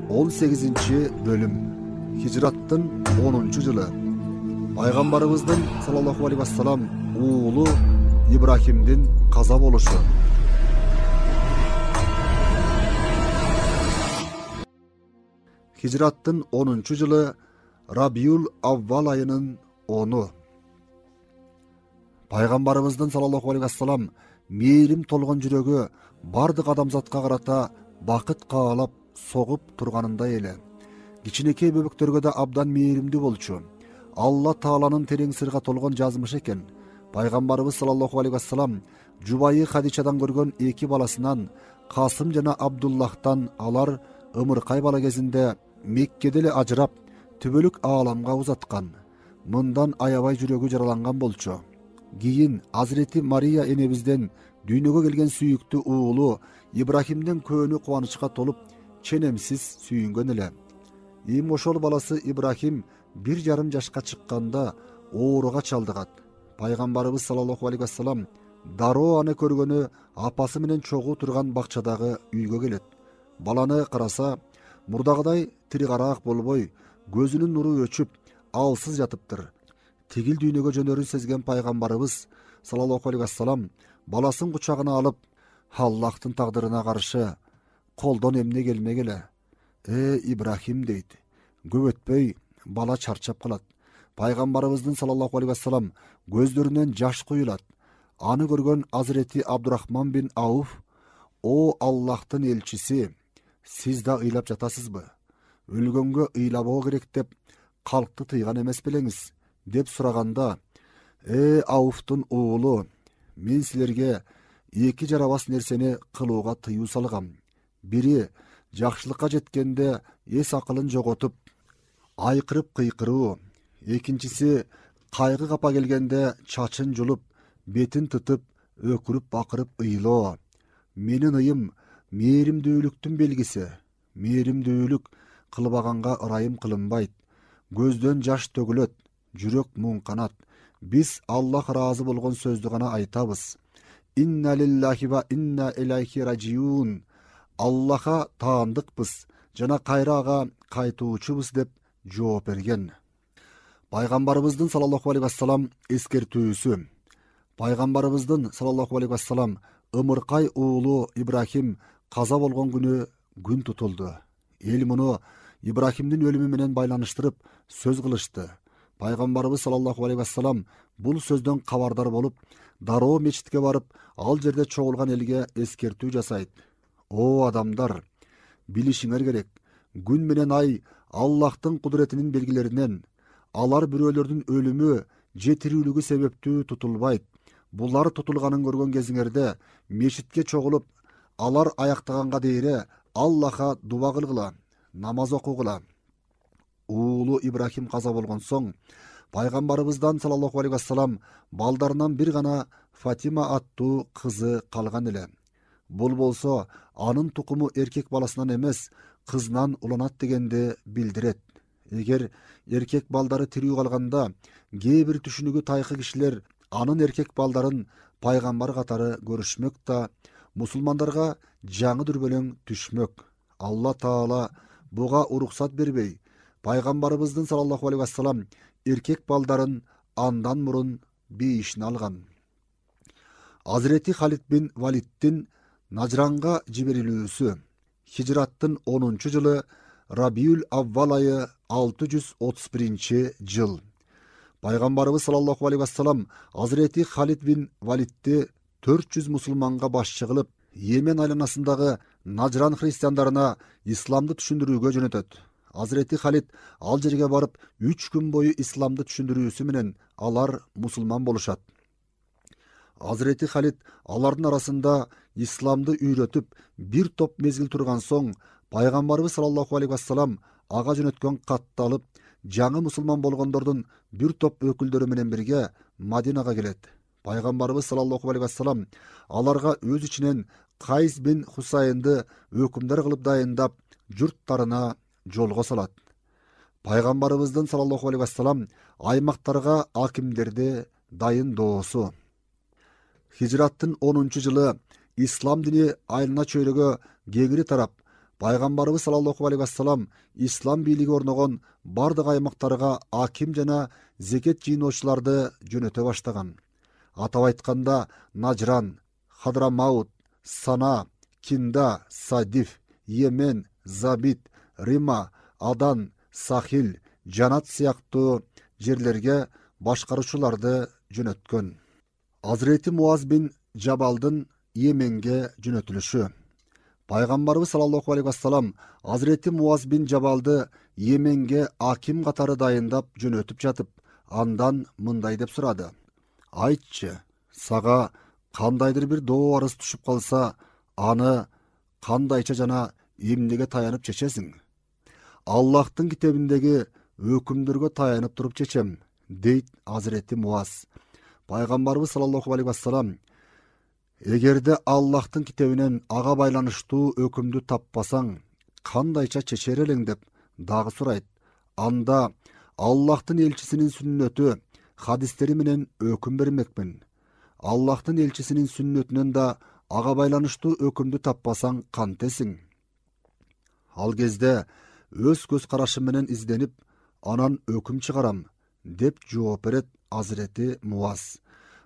18. bölüm. Hicrattın 10. yılı. Paygambarımыздın sallallahu aleyhi vesselam oğlu İbrahim'din kaza boluşu. Hicrattın 10. yılı Rabiul Avval ayının 10'u. Paygambarımыздın sallallahu aleyhi vesselam meyrim tolgan жүрөгү бардык адамзатка карата бакыт каалап согуп турганында эле. Кичинекей бөбөктөргө да абдан мейримдүү болчу. Алла Тааланын терең сырга толгон жазмыш экен. Пайгамбарыбыз саллаллаху алейхи вассалам жубайы Хадичадан көргөн эки баласынан Касым жана Абдуллахтан алар ымыркай бала кезинде Меккеде эле ажырап түбөлүк ааламга узаткан. Мындан аябай жүрөгү жараланган болчу. Кийин Азирети Мария энебизден дүйнөгө келген сүйүктүү уулу Ибрахимдин көөнү кубанычка толуп ченемсиз сүйүнгөн эле. Эми ошол баласы Ибрахим 1,5 жашка чыкканда ооруга чалдыгат. Пайгамбарыбыз саллаллаху алейхи вассалам дароо аны көргөнү апасы менен чогуу турган бакчадагы үйгө келет. Баланы караса, мурдагыдай тирикараак болбой, көзүнүн нуру өчүп, алсыз жатыптыр. Тигил дүйнөгө жөнөрүн сезген пайгамбарыбыз саллаллаху алейхи вассалам баласын кучагына алып, Аллахтын тагдырына каршы колдон эмне келмек эле. Ибрахим дейт. Көп өтпөй бала чарчап калат. Пайгамбарыбыздын саллаллаху алейхи вассалам көздөрүнөн жаш куюлат. Аны көргөн Азирети Абдурахман бин Ауф: "О Аллахтын элчиси, сиз да ыйлап жатасызбы? Өлгөнгө ыйлабоо керек деп калкты тыйган эмес белеңиз?" деп сураганда: Ауфтун уулу, мен силерге эки жарабас нерсени кылууга тыюу салгам. Бири жакшылыкка жеткенде эс акылын жоготуп, айкырып кыйкыруу. Экинчиси кайгы капа келгенде чачын жулуп, бетин тытып, өкүрүп бакырып ыйлоо. Менин ыйым мээримдүүлүктүн белгиси. Мээримдүүлүк кылбаганга ырайым кылынбайт. Көздөн жаш төгүлөт, жүрөк муңканат. Биз Аллах ыраазы болгон сөздү гана айтабыз. Инна лиллахи ва инна илайхи раджиун. Аллаха таандыкпыз жана кайрага кайтуучубуз деп жооп берген. Пайгамбарыбыздын саллаллаху алейхи вассалам эскертүүсү. Пайгамбарыбыздын саллаллаху алейхи вассалам ымыркай уулу Ибрахим каза болгон күнү күн тутулду. Эл муну Ибрахимдин өлүмү менен байланыштырып сөз кылышты. Пайгамбарыбыз саллаллаху алейхи вассалам бул сөздөн кабардар болуп, дароо мечитке барып, ал жерде чогулган элге эскертүү жасайт. О адамдар, билишиңер керек, күн менен ай Аллахтын кудуретинин белгилеринен. Алар бирөөлөрдүн өлүмү же тирүүлүгү себептүү тутулбайт. Булар тутулганын көргөн кезиңерде мечитке чогулуп, алар аяктаганга дейре Аллаха дуба кылгыла, намаз окугула. Уулу Ибрахим каза болгон соң, пайгамбарыбыздан саллаллаху алейхи вассалам балдарынан бир гана Фатима аттуу кызы калган эле. Бул болсо анын тукуму эркек баласынан эмес, кызынан уланат дегенди билдирет. Эгер эркек балдары тирүү калганда, кээ бир түшүнүгү тайкы кишилер анын эркек балдарын пайгамбар катары көрүшмөк да, мусулмандарга жаңы дүрбөлөң түшмөк. Алла Таала буга уруксат бербей, пайгамбарыбыздын саллаллаху алейхи вассалам эркек балдарын андан мурун бейишине алган. Азирети Халид бин Валидтин Нажранга жиберилүүсү. Хижраттын 10. жылы Рабиул Аввал айы 631 жыл. Пайгамбарыбыз саллаллаху алейхи вассалам Азирети Халид бин Валидти 400 мусулманга башчы кылып, Йемен айланасындагы Нажран христиандарына исламды түшүндүрүүгө жөнөтөт. Азирети Халид ал жерге барып 3 күн бою исламды түшүндүрүүсү менен алар мусулман болушат. Азирети Халид алардын арасында исламды үйрөтүп, бир топ мезгил турган соң, пайгамбарыбыз саллаллаху алейхи вассалам ага жөнөткөн катты алып, жаңы мусулман болгондордун бир топ өкүлдөрү менен бирге Мадинага келет. Пайгамбарыбыз саллаллаху алейхи вассалам аларга өз ичинен Кайс бин Хусайынды өкүмдар кылып дайындап, журттарына жолго салат. Пайгамбарыбыздын саллаллаху алейхи вассалам аймактарга акимдерди дайындоосу. Hicrattın 10. yılı İslam dini aylana çöylөгө кеңири тарап, Пайгамбарыбыз саллаллаху алейхи вассалам ислам бийлиги орногон бардык аймактарга аким жана зекет жыйноочуларды жөнөтө баштаган. Атап айтканда Нажран, Хадрамаут, Сана, Кинда, Садиф, Йемен, Забит, Рима, Адан, Сахил, Жанат сыяктуу жерлерге башкаруучуларды жөнөткөн. Азирети Муаз бин Жабалдын Йеменге жөнөтүлүшү. Пайгамбарыбыз саллаллаху алейхи вассалам Азирети Муаз бин Жабалды Йеменге аким катары дайындап жөнөтүп жатып, андан мындай деп сурады: "Айтчы, сага кандайдыр бир доо арыз түшүп калса, аны кандайча жана эмнеге таянып чечесиң?" "Аллахтын китебиндеги өкүмдөргө таянып туруп чечем", дейт Азирети Муаз. Пайгамбарыбыз саллаллаху алейхи вассалам: "Эгерде Аллахтын китебинен ага байланыштуу өкүмдү таппасаң, кандайча чечер элең?" деп дагы сурайт. Анда Аллахтын элчисинин сүннөтү, хадистери менен өкүм бермекмин. Аллахтын элчисинин сүннөтүнөн да ага байланыштуу өкүмдү таппасаң кантесиң? Ал кезде өз көз карашым менен изденип, анан өкүм чыгарам, деп жооп берет Азирети Муаз.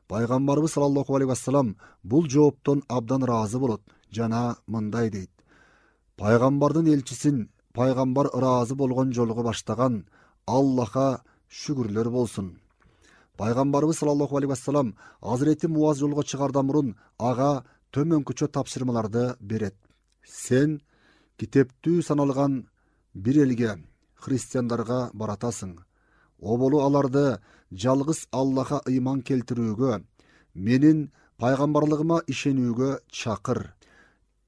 Пайгамбарыбыз саллаллаху алейхи вассалам бул жооптон абдан ыраазы болот жана мындай дейт: "Пайгамбардын элчисин пайгамбар ыраазы болгон жолго баштаган Аллахка шүгүрлөр болсун." Пайгамбарыбыз саллаллаху алейхи вассалам Азирети Муаз жолго чыгардан мурун ага төмөнкүчө тапшырмаларды берет. "Сен китептүү саналган бир элге, христиандарга баратасың. Оболу аларды жалгыз Аллаха ыйман келтирүүгө, менин пайгамбарлыгыма ишенүүгө чакыр.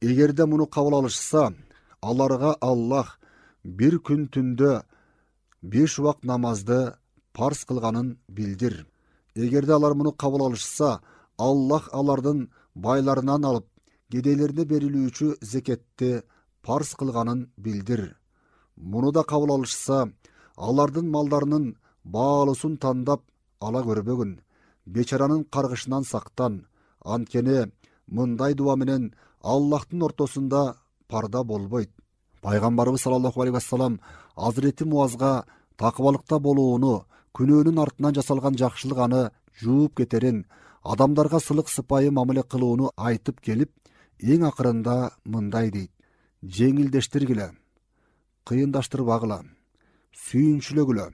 Эгерде муну кабыл алышса, аларга Аллах бир күн түндө 5 убак намазды парз кылганын билдир. Эгерде алар муну кабыл алышса, Аллах алардын байларынан алып, кедейлерине берилүүчү зекетти парз кылганын билдир. Муну да кабыл алышса, алардын малдарынын баалуусун тандап ала көрбөгүн. Бечаранын каргышынан сактан. Анткени мындай дуа менен Аллахтын ортосунда парда болбойт." Пайгамбарыбыз саллаллаху алейхи вассалам Азирети Муазга такыбалыкта болууну, күнөөнүн артынан жасалган жакшылык аны жууп кетерин, адамдарга сылык сыпайы мамиле кылууну айтып келип, эң акырында мындай дейт: "Жеңилдештиргиле, кыйындаштырбагыла, сүйүнчүлөгүлө,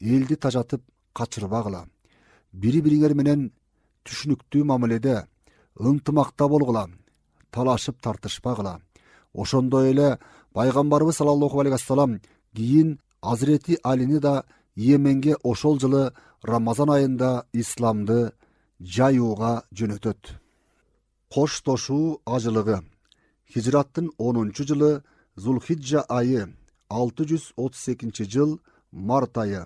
элди тажатып качырбагыла, бири-бириңер менен түшүнүктүү мамиледе, ынтымакта болгула, талашып тартышпагыла." Ошондой эле Пайгамбарыбыз саллаллаху алейхи вассалам кийин Азирети Алини да Йеменге ошол жылы Рамазан айында исламды жайууга жөнөтөт. Коштошуу ажылыгы. Хижраттын 10 жылы Зулхиджа айы, 632 жыл март айы.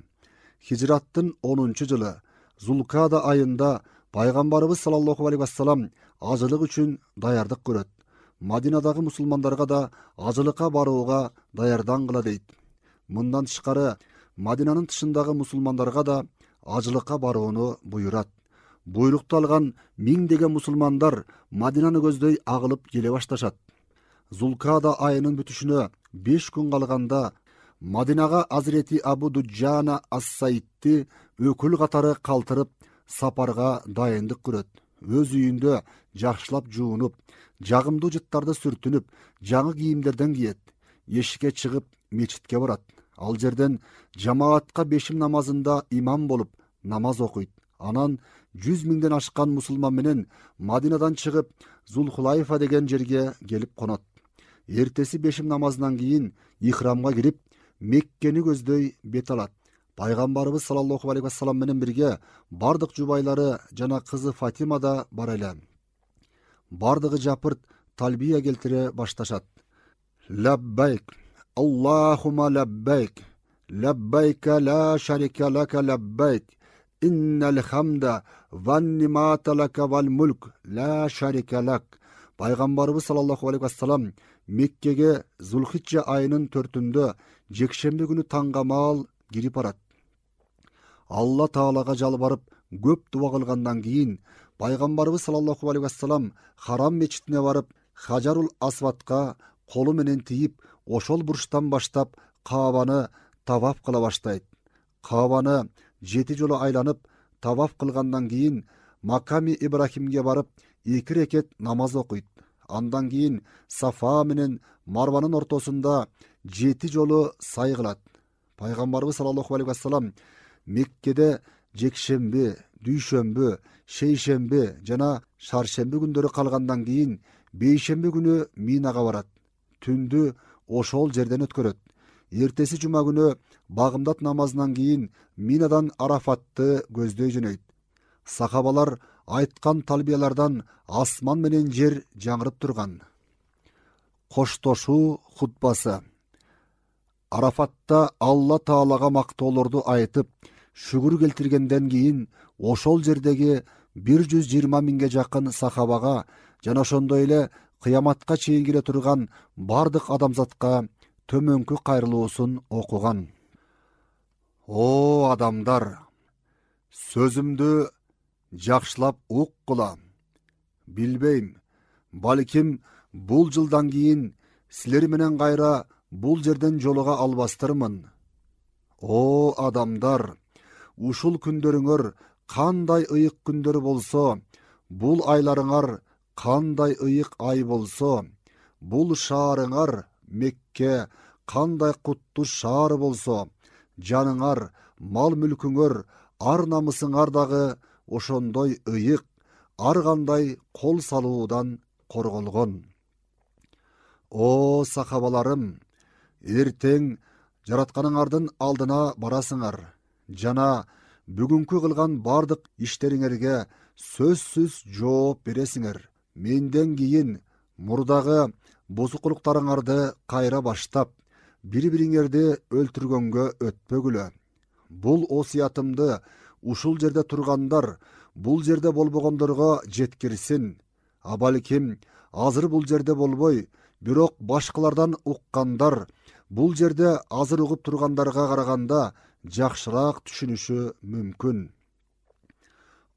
Хижраттын 10 жылы Зулкада айында Пайгамбарыбыз саллаллаху алейхи вассалам ажылык үчүн даярдык көрөт. Мадинадагы мусулмандарга да ажылыкка барууга даярдангыла дейт. Мындан тышкары Мадинанын тышындагы мусулмандарга да ажылыкка барууну буйрат. Буйрукту алган миңдеген мусулмандар Мадинаны көздөй агылып келе башташат. Зулкада айынын бүтүшүнө 5 күн калганда Мадинага Азирети Абу Дуджана Ас-Саидти өкүл катары калтырып сапарга дайындык көрөт. Өз үйүндө жакшылап жуунуп, жагымдуу жыттарды сүртүнүп, жаңы кийимдерден киет. Эшикке чыгып мечитке барат. Ал жерден жамаатка бешим намазында имам болуп намаз окуйт. Анан 100 миңден ашкан мусулман менен Мадинадан чыгып Зулхулайфа деген жерге келип конот. Эртеси бешим намазынан кийин ихрамга кирип, Меккени көздөй бет алат. Пайгамбарыбыз саллаллаху алейхи вассалам менен бирге бардык жубайлары жана кызы Фатима да бар эле. Бардыгы жапырт талбия келтире башташат. Лаббайк, Аллахума лаббайк, лаббайка ла шарика лака лаббайк, иннал хамда ван нимата лака вал мулк ла шарика лак. Пайгамбарыбыз саллаллаху алейхи вассалам Меккеге Зулхиджа айынын 4-түндө жекшемби күнү таңгамал кирип барат. Алла Таалага жалбарып көп дуа кылгандан кийин Пайгамбарыбыз саллаллаху алейхи вассалам Харам мечитине барып, Хаджарул Асватка kolu menen tiyip ошол бурчтан баштап Каабаны тавап кыла баштайт. Каабаны 7 жолу айланып тавап кылгандан кийин Маками Ибрахимге барып 2 рекет намаз окуйт. Андан кийин Сафа менен Марванын ортосунда 7 жолу сай кылат. Пайгамбарыбыз саллаллаху алейхи вассалам Меккеде жекшемби, дүйшөмбү, шейшемби жана шаршемби күндөрү калгандан кийин бейшемби күнү Минага барат. Түндү ошол жерден өткөрөт. Эртеси жума күнү багымдат намазынан кийин Минадан Арафатты көздөй жөнөйт. Сахабалар айткан талбиялардан асман менен жер жаңырып турган. Коштошуу хутбасы. Арафатта Алла Таалага мактоолорду айтып, шүгүр келтиргенден кийин ошол жердеги 120 миңге жакын сахабага жана ошондой эле кыяматка чейин келе турган бардык адамзатка төмөнкү кайрылуусун окуган. О адамдар, сөзүмдү жакшылап уккула. Билбейм, балким бул жылдан кийин силер менен кайра бул жерден жолуга албастырмын. О адамдар, ушул күндөрүңөр кандай ыйык күндөр болсо, бул айларыңар кандай ыйык ай болсо, бул шаарыңар Мекке кандай куттуу шаар болсо, жаныңар, мал мүлкүңөр, ар намысыңар дагы ошондой ыйык, ар кандай кол салуудан корголгон. О сахабаларым, эртең жаратканыңардын алдына барасыңар жана бүгүнкү кылган бардык иштериңерге сөзсүз жооп бересиңер. Менден кийин мурдагы бузукулуктарыңарды кайра баштап, бири-бириңерди өлтүргөнгө өтпөгүлө. Бул осуятымды ушул жерде тургандар, бул жерде болбогондорго жеткирсин. А балким азыр бул жерде болбой, бирок башкалардан уккандар бул жерде азыр угуп тургандарга караганда жакшыраак түшүнүшү мүмкүн.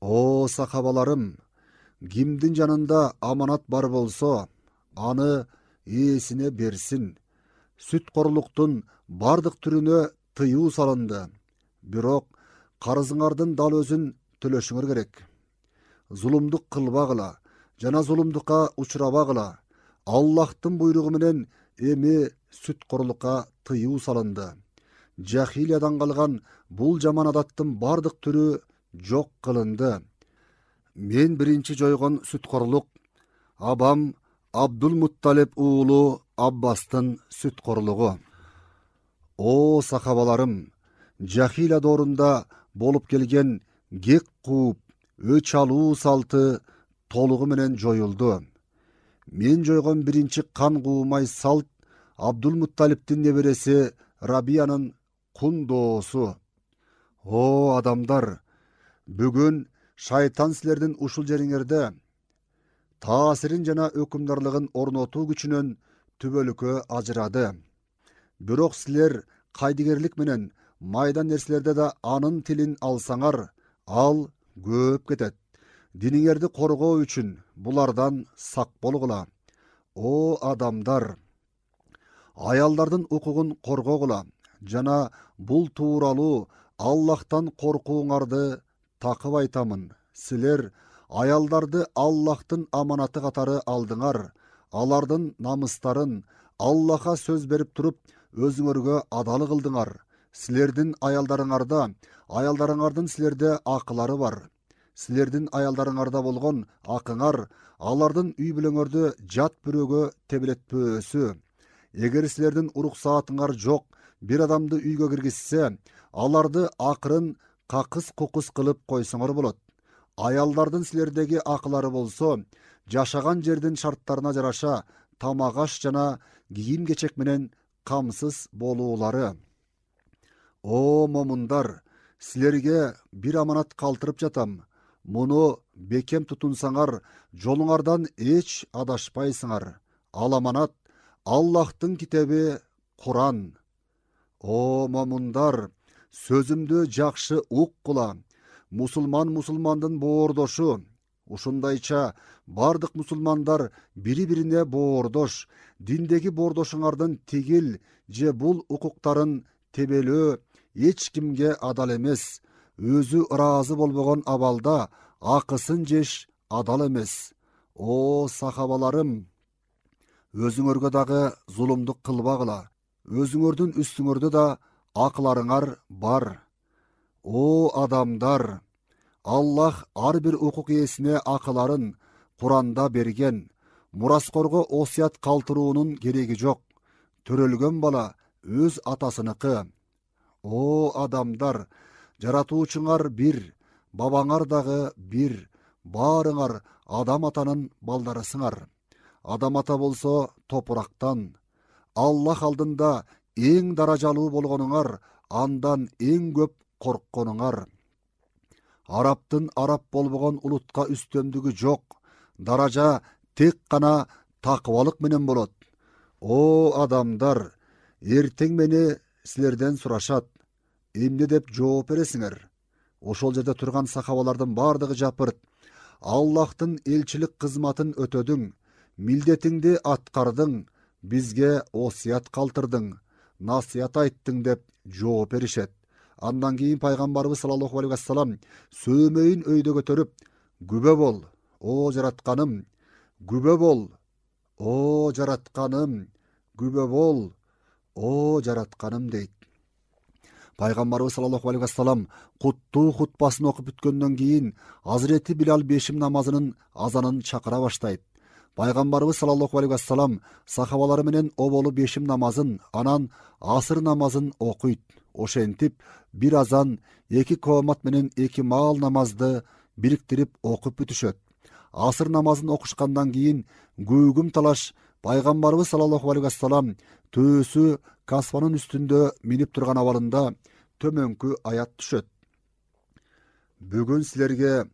О сахабаларым, кимдин жанында аманат бар болсо, аны ээсине берсин. Сүткорлуктун бардык түрүнө тыюу салынды. Бирок карызыңардын дал өзүн төлөшүңөр керек. Зулумдук кылбагыла жана зулумдукка учурабагыла. Аллахтын буйругу менен эми сүткорлукка тыюу салынды. Жахилиядан калган бул жаман адаттын бардык түрү жок кылынды. Мен биринчи жойгон сүткорлук абам Абдул Мутталип уулу Аббастын сүткорлугу. О сахабаларым, жахилия доорунда болуп келген кек кууп, өч алуу салты толугу менен жоюлду. Мен жойгон биринчи кан куумай салт Абдул Мутталиптин небереси Рабиянын кундоосу. О адамдар, бүгүн шайтан силердин ушул жериңерде таасирин жана өкүмдарлыгын орнотуу күчүнөн түбөлүккө ажырады. Бирок силер кайдыгерлик менен майда нерселерде да анын тилин алсаңар, ал көп кетет. Диниңерди коргоо үчүн булардан сак болгула. О адамдар, аялдардын укугун коргогула жана бул тууралуу Аллахтан коркууңарды такып айтамын. Силер аялдарды Аллахтын аманаты катары алдыңар, алардын намыстарын Аллаха сөз берип туруп өзүңөргө адал кылдыңар. Силердин аялдарыңардын силерде акылары бар. Силердин аялдарыңарда болгон акыңар алардын үй бүлөңөрдү жат бирөөгө тебелетпөөсү. Эгер силердин уруксаатыңар жок бир адамды үйгө киргизсе, аларды акырын какыс-кукус кылып койсоңор болот. Аялдардын силердеги акылары болсо, жашаган жердин шарттарына жараша тамак аш жана кийим кечек менен камсыз болуулары. О момундар, силерге бир аманат калтырып жатам. Муну бекем тутунсаңар, жолуңардан эч адашпайсыңар. Ал аманат Аллахтын китеби Куран. О момундар, сөзүмдү жакшы уккула. Мусулмандын боордошу, Ушундайча бардык мусулмандар бири-бирине боордош, диндеги боордошуңардын тигил же бул укуктарын тебелөө эч кимге адал эмес. Өзү ыраазы болбогон абалда акысын жеш адал эмес. О сахабаларым, өзүңөргө дагы зулумдук кылбагыла. Өзүңөрдүн үстүңөрдө да акларыңар бар. О адамдар, Аллах ар бир укук ээсине акыларын Куранда берген. Мураскорго осуят калтыруунун кереги жок. Төрөлгөн бала өз атасыныкы. О адамдар, жаратуучуңар бир, бабаңар дагы бир, баарыңар адам атанын балдарысыңар. Адам ата болсо топурактан. Аллах алдында эң даражалуу болгонуңар, андан эң көп коркконуңар. Арабтын араб болбогон улутка үстөмдүгү жок. Даража тек гана такыбалык менен болот. О адамдар, эртең мени силерден сурашат. Эмне деп жооп бересиңер? Ошол жерде турган сахабалардын бардыгы жапырт. Аллахтын элчилик кызматын өтөдүң, милдетиңди аткардың, бизге осуят калтырдың, насыят айттың деп жооп беришет. Андан кийин пайгамбарыбыз саллаллаху алейхи вассалам сөөмөйүн өйдө көтөрүп, күбө бол, о жаратканым, күбө бол, о жаратканым, күбө бол, о жаратканым дейт. Пайгамбарыбыз саллаллаху алейхи вассалам куттуу хутбасын окуп бүткөндөн кийин Азирети Билал бешим намазынын азанын чакыра баштайт. Пайгамбарыбыз саллаллаху алейхи вассалам сахабалары менен оболу бешим намазын, анан асыр намазын окуйт. Ошентип бир азан, эки коомат менен эки маал намазды бириктирип окуп бүтүшөт. Асыр намазын окушкандан кийин күүгүм талаш Пайгамбарыбыз саллаллаху алейхи вассалам төөсү касбанын үстүндө минип турган абалында төмөнкү аят түшөт. Бүгүн силерге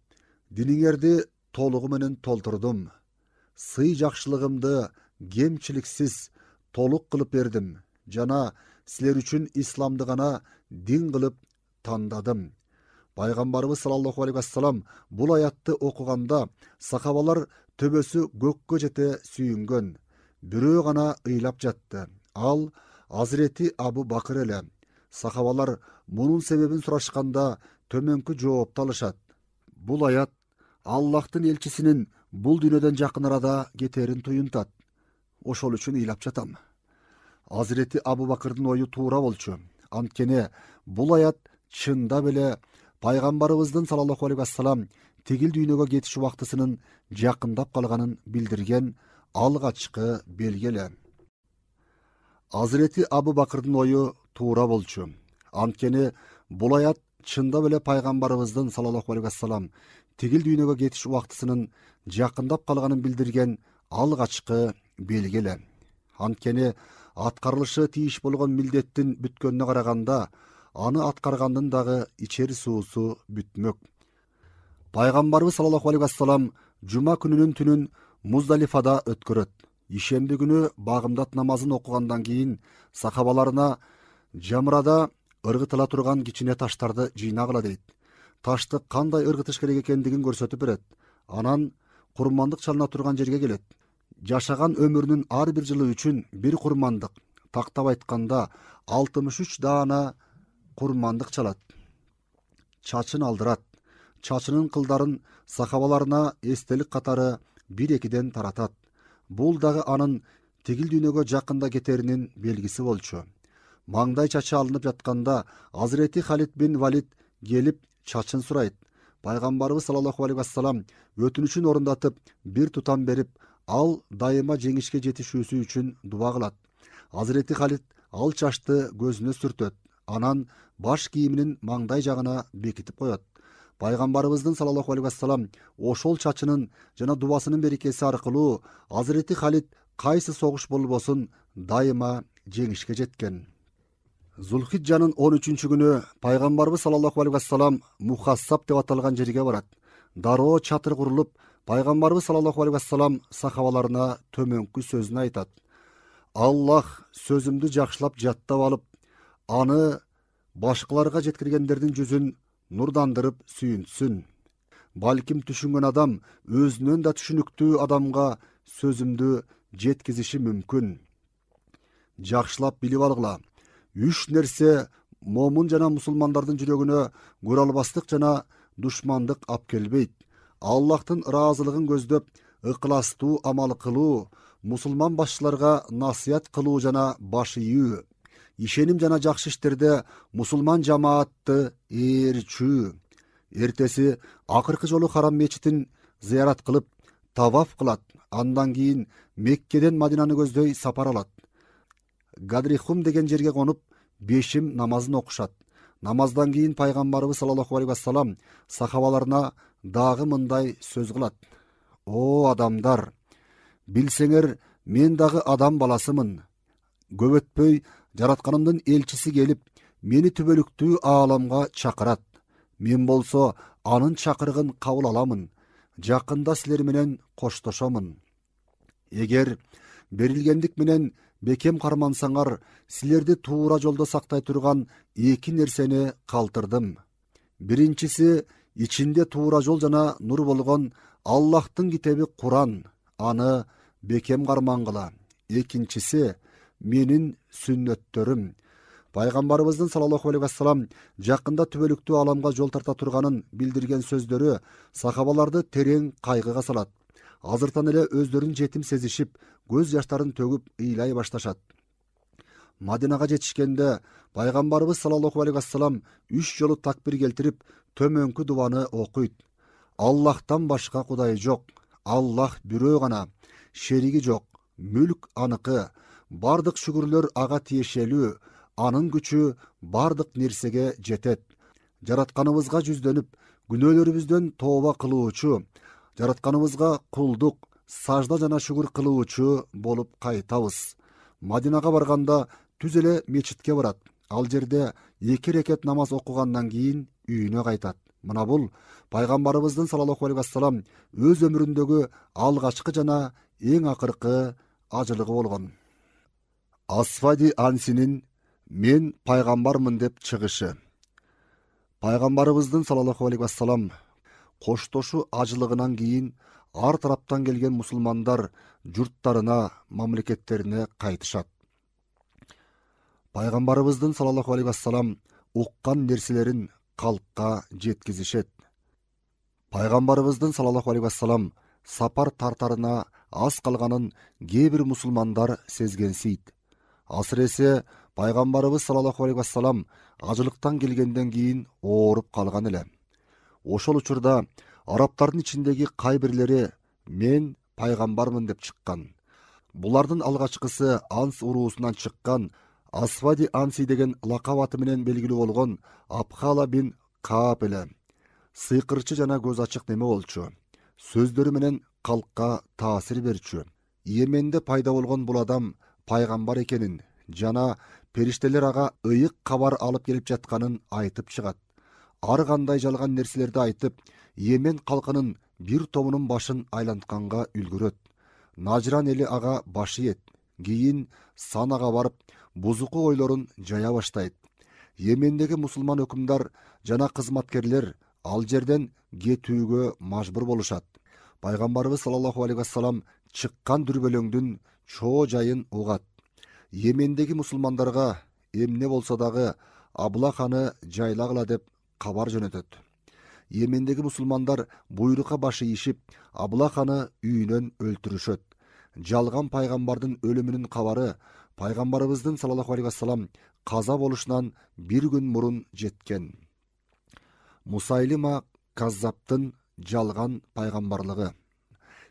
диниңерди толугу менен толтурдум. Сый жакшылыгымды кемчиликсиз толук кылып бердим. Жана силер үчүн исламды гана дин кылып тандадым. Пайгамбарыбыз саллаллаху алейхи вассалам бул аятты окуганда сахабалар төбөсү көккө жете сүйүнгөн. Бирөө гана ыйлап жатты. Ал Азирети Абу Бакыр эле. Сахабалар мунун себебин сурашканда төмөнкү жоопту алышат. Бул аят Аллахтын элчисинин бул дүйнөдөн жакын арада кетерин туюнтат. Ошол үчүн ыйлап жатам. Азирети Абу Бакырдын ою туура болчу. Анткени бул аят чындап эле Пайгамбарыбыздын саллаллаху алейхи вассалам тигил дүйнөгө кетиш убактысынын жакындап калганын билдирген алгачкы белгиле. Азирети Абу Бакырдын ою туура болчу. Анткени бул аят чындап эле Пайгамбарыбыздын саллаллаху алейхи вассалам тигил дүйнөгө кетиш убактысынын жакындап калганын билдирген алгачкы белгиле. Анткени аткарылышы тийиш болгон милдеттин бүткөнүнө караганда, аны аткаргандын дагы ичер суусу бүтмөк. Пайгамбарыбыз саллаллаху алейхи вассалам жума күнүнүн түнүн Муздалифада өткөрөт. Ишемби күнү багымдат намазын окугандан кийин сахабаларына жамрада ыргытыла турган кичине таштарды жыйнагыла дейт. Ташты кандай ыргытыш керек экендигин көрсөтүп берет. Анан курмандык чалына турган жерге келет. Жашаган өмүрүнүн ар бир жылы үчүн бир курмандык, тактап айтканда 63 даана курмандык чалат. Чачын алдырат. Чачынын кылдарын сахабаларына эстелик катары 1-2ден таратат. Бул дагы анын тигил дүйнөгө жакында кетеринин белгиси болчу. Маңдай чачы алынып жатканда Азирети Халид бин Валид келип чачын сурайт. Пайгамбарыбыз саллаллаху алейхи вассалам өтүнүчүн орундатып бир тутам берип, ал дайыма жеңишке жетишүүсү үчүн дуба кылат. Азирети Халид ал чачты көзүнө сүртөт. Анан баш кийиминин маңдай жагына бекитип коет. Пайгамбарыбыздын саллаллаху алейхи вассалам ошол чачынын жана дубасынын берекеси аркылуу Азирети Халид кайсы согуш болбосун дайыма жеңишке жеткен. Зулхиджанын 13 күнү Пайгамбарыбыз саллаллаху алейхи вассалам Мухассаб деп аталган жерге барат. Дароо чатыр курулуп, Пайгамбарыбыз саллаллаху алейхи вассалам сахабаларына төмөнкү сөзүн айтат. Аллах сөзүмдү жакшылап жаттап алып, аны башкаларга жеткиргендердин жүзүн нурдандырып сүйүнтсүн. Balkim түшүнгөн адам өзүнөн да түшүнүктүү адамга сөзүмдү жеткизиши мүмкүн. Жакшылап билип алгыла. 3 нерсе момун жана мусулмандардын жүрөгүнө көрө албастык жана душмандык ап келбейт. Аллахтын ыраазылыгын көздөп, ыкыластуу амал кылуу, мусулман башчыларга насыят кылуу жана баш ийүү, ишеним жана жакшы иштерде мусулман жамаатты ээрчүү. Эртеси акыркы жолу Харам мечитин зыярат кылып, таваф кылат. Андан кийин Меккеден Мадинаны көздөй сапар алат. Гадрихум деген жерге конуп, бешим намазын окушат. Намаздан кийин пайгамбарыбыз саллаллаху алейхи вассалам сахабаларына дагы мындай сөз кылат. О адамдар, билсеңер, мен дагы адам баласымын. Көп өтпөй жаратканымдын элчиси келип, мени түбөлүктүү ааламга чакырат. Мен болсо анын чакырыгын кабыл аламын. Жакында силер менен коштошомун. Эгер берилгендик менен бекем кармансаңар, силерди туура жолдо сактай турган эки нерсени калтырдым. Биринчиси, ичинде туура жол жана нур болгон Аллахтын китеби Куран, аны бекем кармангыла. Экинчиси, менин сүннөттөрүм. Пайгамбарыбыздын саллаллаху алейхи вассалам жакында түбөлүктүү аламга жол тарта турганын билдирген сөздөрү сахабаларды терең кайгыга салат. Азыртан эле өздөрүн жетим сезишип, көз жаштарын төгүп ыйлай башташат. Мадинага жетишкенде пайгамбарыбыз саллаллаху алейхи вассалам 3 жолу такбир келтирип, төмөнкү дубаны окуйт. Аллахтан башка кудай жок. Аллах бирөө гана, шериги жок. Мүлк аныкы. Бардык шүгүрлөр ага тиешелүү. Анын күчү бардык нерсеге жетет. Жаратканыбызга жүздөнүп, күнөөлөрүбүздөн тооба кылуучу, жаратканыбызга кулдук, сажда жана шүгүр кылуучу болуп кайтабыз. Мадинага барганда түз эле мечитке барат. Ал жерде 2 рекет намаз окугандан кийин үйүнө кайтат. Мына бул пайгамбарыбыздын саллаллаху алейхи вассалам өз өмүрүндөгү алгачкы жана эң акыркы ажылыгы болгон. Асвади Ансинин мен пайгамбармын деп чыгышы. Пайгамбарыбыздын саллаллаху алейхи вассалам коштошу ажылыгынан кийин ар тараптан келген мусулмандар журттарына, мамлекеттерине кайтышат. Пайгамбарыбыздын саллаллаху алейхи вассалам уккан нерселерин калкка жеткизишет. Пайгамбарыбыздын саллаллаху алейхи вассалам сапар тартарына аз калганын кээ бир мусулмандар сезгенсийт. Асыресе пайгамбарыбыз саллаллаху алейхи вассалам ажылыктан келгенден кийин ооруп калган эле. Ошол учурда арабтардын ичиндеги кай бирлери мен пайгамбармын деп чыккан. Булардын алгачкысы Анс уруусунан чыккан Асвади Анси деген лакап аты менен белгилүү болгон Абхала бин Каап эле. Сыйкырчы жана көз ачык неме болчу. Сөздөрү менен калкка таасир берчү. Йеменде пайда болгон бул адам пайгамбар экенин жана периштелер ага ыйык кабар алып келип жатканын айтып чыгат. Ар кандай жалган нерселерди айтып, Йемен калкынын бир тобунун башын айлантканга үлгүрөт. Нажран эли ага баш ийет. Кийин Санага барып, бузуку ойлорун жая баштайт. Йемендеги мусулман өкүмдар жана кызматкерлер ал жерден кетүүгө мажбур болушат. Пайгамбарыбыз саллаллаху алейхи вассалам чыккан дүрбөлөңдүн чоо жайын угат. Йемендеги мусулмандарга эмне болсо дагы Аблаханы жайлагыла деп кабар жөнөтөт. Йемендеги мусулмандар буйрукка баш ийишип, Аблаханы үйүнөн өлтүрүшөт. Жалган пайгамбардын өлүмүнүн кабары пайгамбарыбыздын саллаллаху алейхи вассалам каза болушунан бир күн мурун жеткен. Мусайлима Каззаптын жалган пайгамбарлыгы.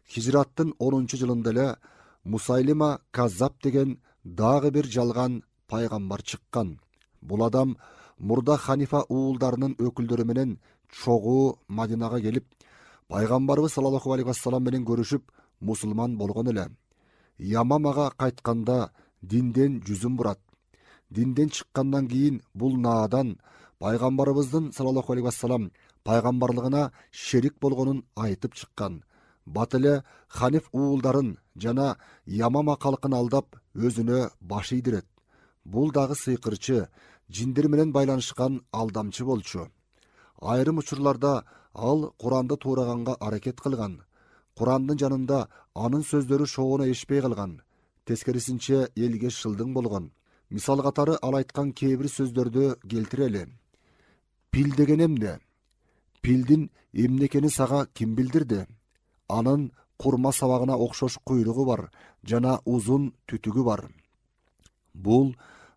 Хижраттын 10-жылында эле Мусайлима Каззап деген дагы бир жалган пайгамбар чыккан. Бул адам мурда Ханифа уулдарынын өкүлдөрү менен чогуу Мадинага келип, пайгамбарыбыз саллаллаху алейхи вассалам менен көрүшүп, мусулман болгон эле. Ямамага кайтканда динден жүзүн бурат. Динден чыккандан кийин бул наадан пайгамбарыбыздын саллаллаху алейхи вассалам пайгамбарлыгына шерик болгонун айтып чыккан. Бат эле Ханиф уулдарын жана Ямама калкын алдап өзүнө баш ийдирет. Бул дагы сыйкырчы, жиндер менен байланышкан алдамчы болчу. Айрым учурларда Ал Куранды туураганга аракет кылган. Курандын жанында анын сөздөрү шоуна эшпей калган. Тескерисинче элге шылдың болгон. Мисал катары ал айткан кээ бир сөздөрдү келтирели. Пил деген эмне? Пилдин эмне экени сага ким билдирди? Анын курма сабагына окшош куйругу бар жана узун түтүгү бар. Бул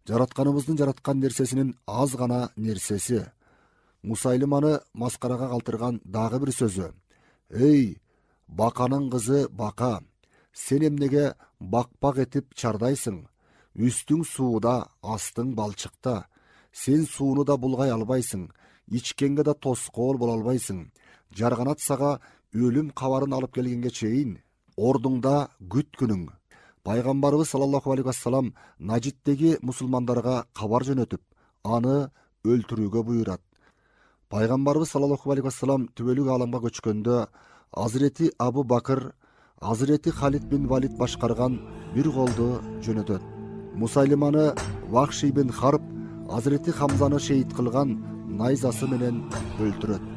жаратканыбыздын жараткан нерсесинин аз гана нерсеси. Мусайлиманы маскарага калтырган дагы бир сөзү. Эй, баканын кызы бака, сен эмнеге бакпак этип чардайсың? Үстүң сууда, астың балчыкта. Сен сууну да булгай албайсың, ичкенге да тоскоол боло албайсың. Жарганат сага өлүм кабарын алып келгенге чейин ордуңда күт күнүң. Пайгамбарыбыз саллаллаху алейхи вассалам Нажиддеги мусулмандарга кабар жөнөтүп, аны өлтүрүүгө буйрат. Пайгамбарыбыз саллаллаху алейхи вассалам түбөлүк аламга көчкөндө Азирети Абу Бакыр, Азирети Халид бин Валид башкарган бир колду жөнөтөт. Мусайлиманы Вахши бин Харб Азирети Хамзаны шейит кылган найзасы менен өлтүрөт.